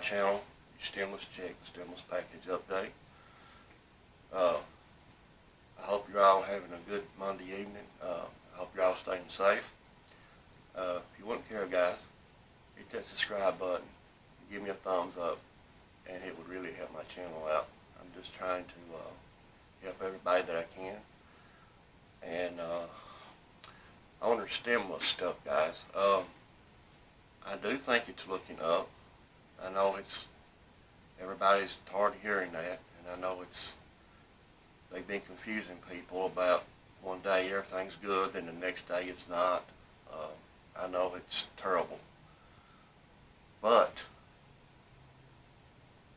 channel, Stimulus Check, Stimulus Package Update. I hope you're all having a good Monday evening. I hope you're all staying safe. If you wouldn't care, guys, hit that subscribe button, give me a thumbs up, and it would really help my channel out. I'm just trying to help everybody that I can. And on the stimulus stuff, guys, I do think it's looking up. I know everybody's tired of hearing that, and I know they've been confusing people about one day everything's good, then the next day it's not. I know it's terrible. But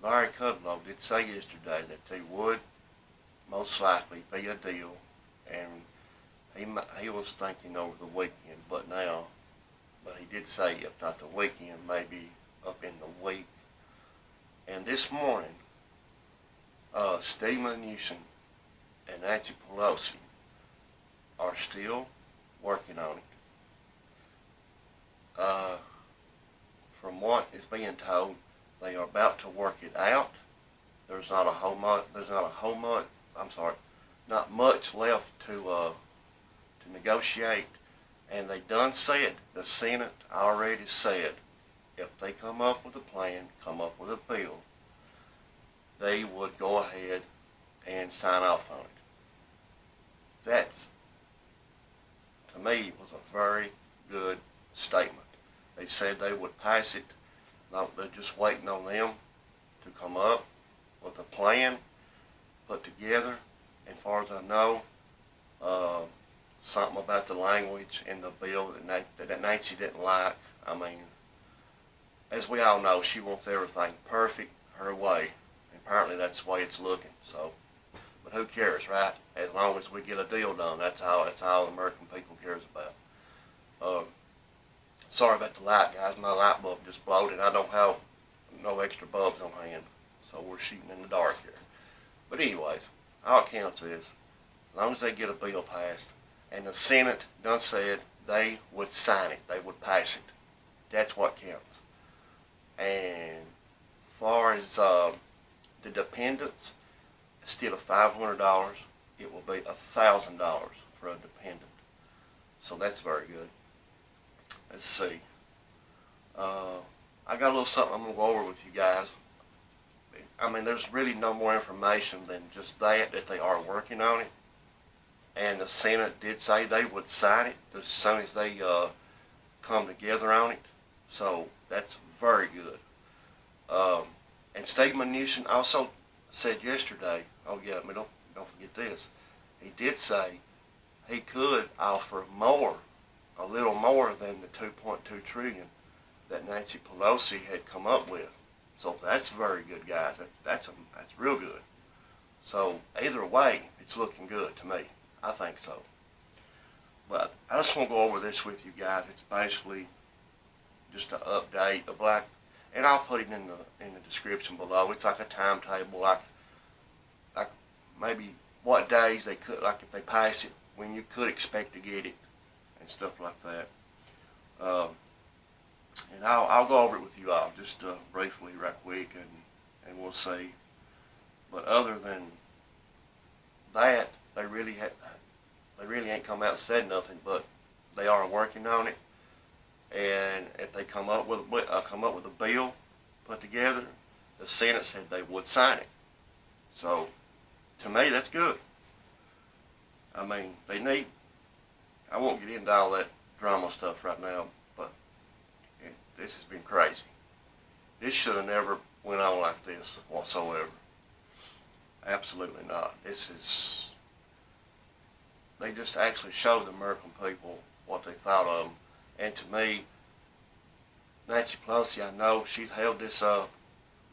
Larry Kudlow did say yesterday that there would most likely be a deal, and he was thinking over the weekend, but he did say if not the weekend, maybe up in the week. And this morning, Steve Mnuchin and Nancy Pelosi are still working on it. From what is being told, they are about to work it out. There's not much left to negotiate, and they done said, the Senate already said, if they come up with a plan, come up with a bill, they would go ahead and sign off on it. That, to me, was a very good statement. They said they would pass it. Now they're just waiting on them to come up with a plan put together. As far as I know, something about the language in the bill that Nancy didn't like. I mean, as we all know, she wants everything perfect her way. Apparently that's the way it's looking. So, but who cares, right? As long as we get a deal done, that's all the American people cares about. Sorry about the light, guys. My light bulb just bloated. I don't have no extra bulbs on hand, so we're shooting in the dark here. But anyways, all it counts is, as long as they get a bill passed, and the Senate done said they would sign it, they would pass it. That's what counts. And as far as the dependents, instead of $500, it will be $1,000 for a dependent. So that's very good. Let's see. I got a little something I'm going to go over with you guys. I mean, there's really no more information than just that they are working on it. And the Senate did say they would sign it as soon as they come together on it. So that's very good. And Steve Mnuchin also said yesterday, oh yeah, don't forget this, he did say he could offer a little more than the $2.2 trillion that Nancy Pelosi had come up with. So that's very good, guys. That's real good. So either way, it's looking good to me. I think so. But I just want to go over this with you guys. It's basically just an update, and I'll put it in the description below. It's like a timetable, like maybe what days they could, like if they pass it, when you could expect to get it, and stuff like that. And I'll go over it with you all just briefly, right quick, and we'll see. But other than that, they really ain't come out and said nothing. But they are working on it, and if they come up with a bill put together, the Senate said they would sign it. So to me, that's good. I mean, I won't get into all that drama stuff right now, but this has been crazy. This should have never went on like this whatsoever. Absolutely not. They just actually showed the American people what they thought of them. And to me, Nancy Pelosi, I know she's held this up,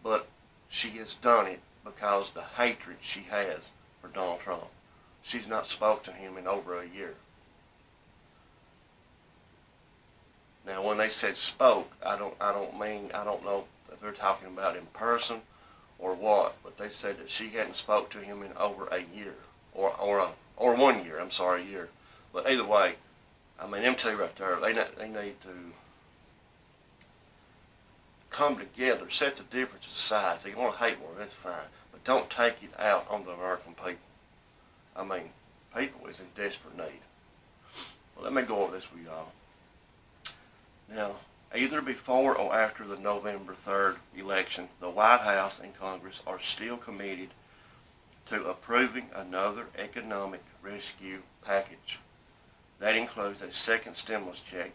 but she has done it because the hatred she has for Donald Trump. She's not spoke to him in over a year. Now, when they said spoke, I don't know if they're talking about in person or what, but they said that she hadn't spoke to him in over a year, or 1 year. I'm sorry, a year. But either way, I mean, them two right there, they need to come together, set the differences aside. If you want to hate war, that's fine, but don't take it out on the American people. I mean, people is in desperate need. Well, let me go over this with y'all. Now, either before or after the November 3rd election, the White House and Congress are still committed to approving another economic rescue package. That includes a second stimulus check.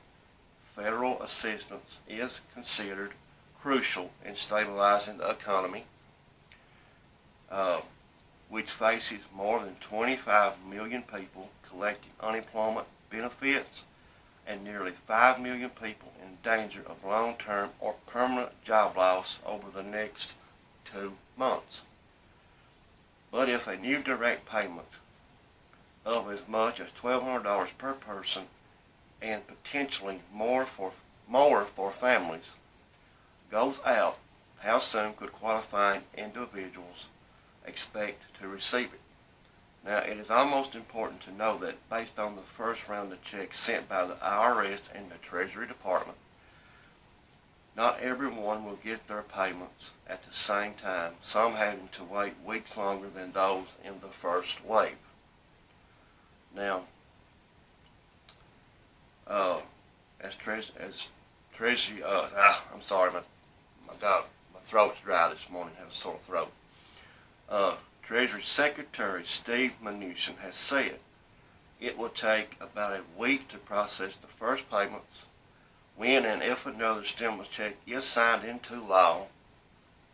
Federal assistance is considered crucial in stabilizing the economy, which faces more than 25 million people collecting unemployment benefits and nearly 5 million people in danger of long-term or permanent job loss over the next 2 months. But if a new direct payment of as much as $1,200 per person and potentially more for families goes out, how soon could qualifying individuals expect to receive it? Now, it is almost important to know that based on the first round of checks sent by the IRS and the Treasury Department, not everyone will get their payments at the same time, some having to wait weeks longer than those in the first wave. Now, I'm sorry, my throat's dry this morning. I have a sore throat. Treasury Secretary Steve Mnuchin has said it will take about a week to process the first payments. When and if another stimulus check is signed into law,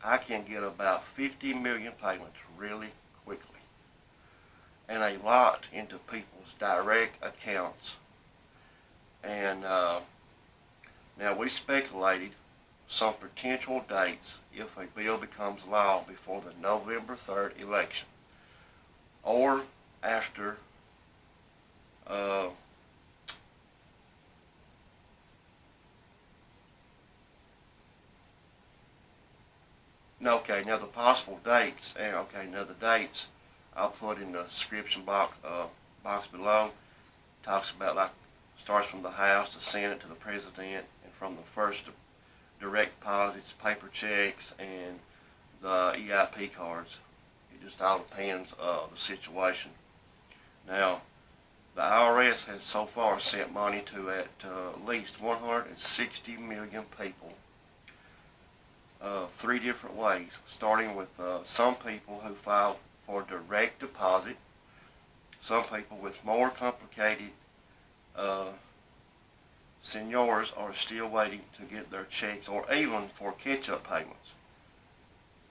I can get about 50 million payments really quickly, and a lot into people's direct accounts. And now we speculated some potential dates if a bill becomes law before the November 3rd election, or after now the possible dates, now the dates I'll put in the description box below. Talks about, starts from the House, the Senate, to the President, and from the first direct deposits, paper checks, and the EIP cards. It just all depends on the situation. Now, the IRS has so far sent money to at least 160 million people, 3 different ways, starting with some people who filed for direct deposit, some people with more complicated seniors are still waiting to get their checks, or even for catch-up payments.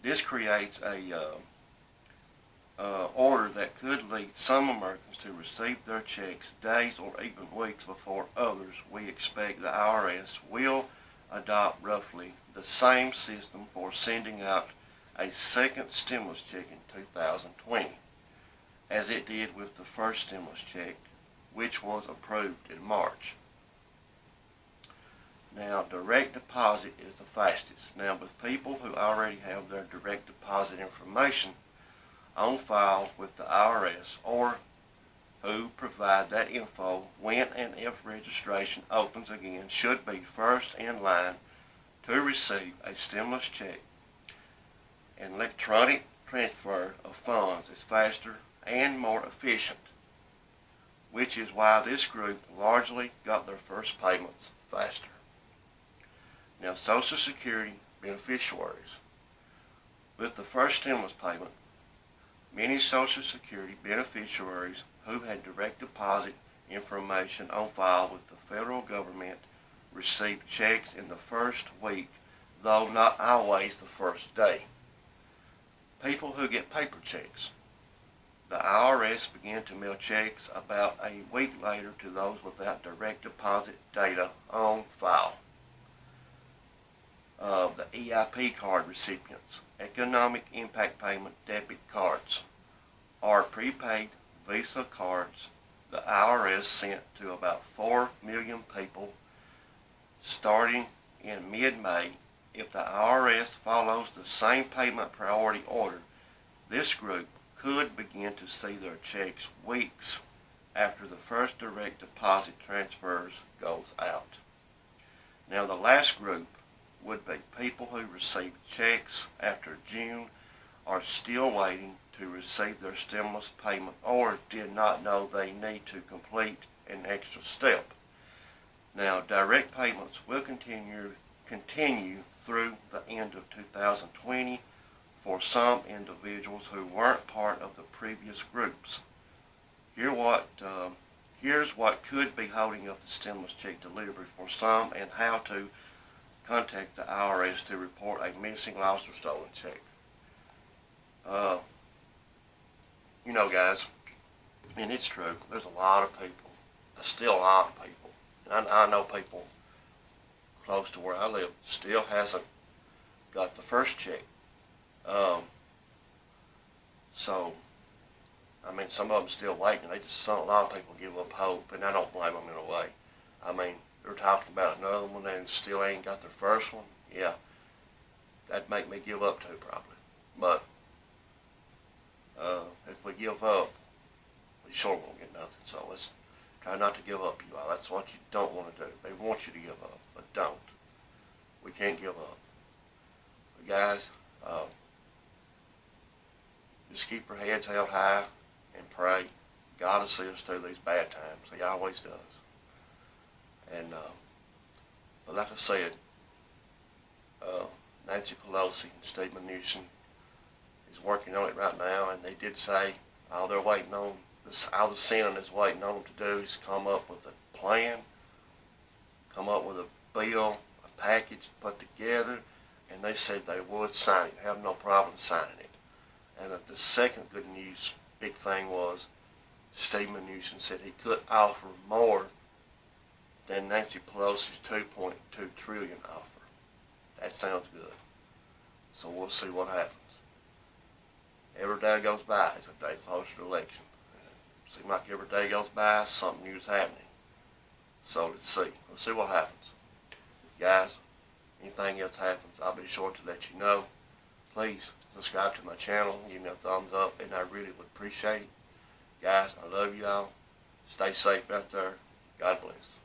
This creates a order that could lead some Americans to receive their checks days or even weeks before others. We expect the IRS will adopt roughly the same system for sending out a second stimulus check in 2020 as it did with the first stimulus check, which was approved in March. Now, direct deposit is the fastest. Now, with people who already have their direct deposit information on file with the IRS, or who provide that info when and if registration opens again, should be first in line to receive a stimulus check. An electronic transfer of funds is faster and more efficient, which is why this group largely got their first payments faster. Now, Social Security beneficiaries. With the first stimulus payment, many Social Security beneficiaries who had direct deposit information on file with the federal government received checks in the first week, though not always the first day. People who get paper checks. The IRS began to mail checks about a week later to those without direct deposit data on file. The EIP card recipients, Economic Impact Payment debit cards, are prepaid Visa cards the IRS sent to about 4 million people starting in mid-May. If the IRS follows the same payment priority order, this group could begin to see their checks weeks after the first direct deposit transfers goes out. Now, the last group would be people who received checks after June are still waiting to receive their stimulus payment or did not know they need to complete an extra step. Now, direct payments will continue through the end of 2020 for some individuals who weren't part of the previous groups. Here's what could be holding up the stimulus check delivery for some and how to contact the IRS to report a missing, lost, or stolen check. You know, guys, and it's true, there's a lot of people, still a lot of people, and I know people close to where I live still hasn't got the first check. So, I mean, some of them still waiting. A lot of people give up hope, and I don't blame them in a way. I mean, they're talking about another one and still ain't got their first one. Yeah, that'd make me give up too, probably. But if we give up, we sure won't get nothing. So let's try not to give up, you all. That's what you don't want to do. They want you to give up, but don't. We can't give up. But guys, just keep your heads held high and pray. God will see us through these bad times. He always does. And but like I said, Nancy Pelosi and Steve Mnuchin is working on it right now, and they did say all they're waiting on, all the Senate is waiting on them to do is come up with a plan, come up with a bill, a package put together, and they said they would sign it, have no problem signing it. And the second good news, big thing was Steve Mnuchin said he could offer more than Nancy Pelosi's $2.2 trillion offer. That sounds good. So we'll see what happens. Every day goes by is a day closer to election. It seems like every day goes by, something new is happening. So let's see. We'll see what happens. Guys, anything else happens, I'll be sure to let you know. Please subscribe to my channel, give me a thumbs up, and I really would appreciate it. Guys, I love you all. Stay safe out there. God bless.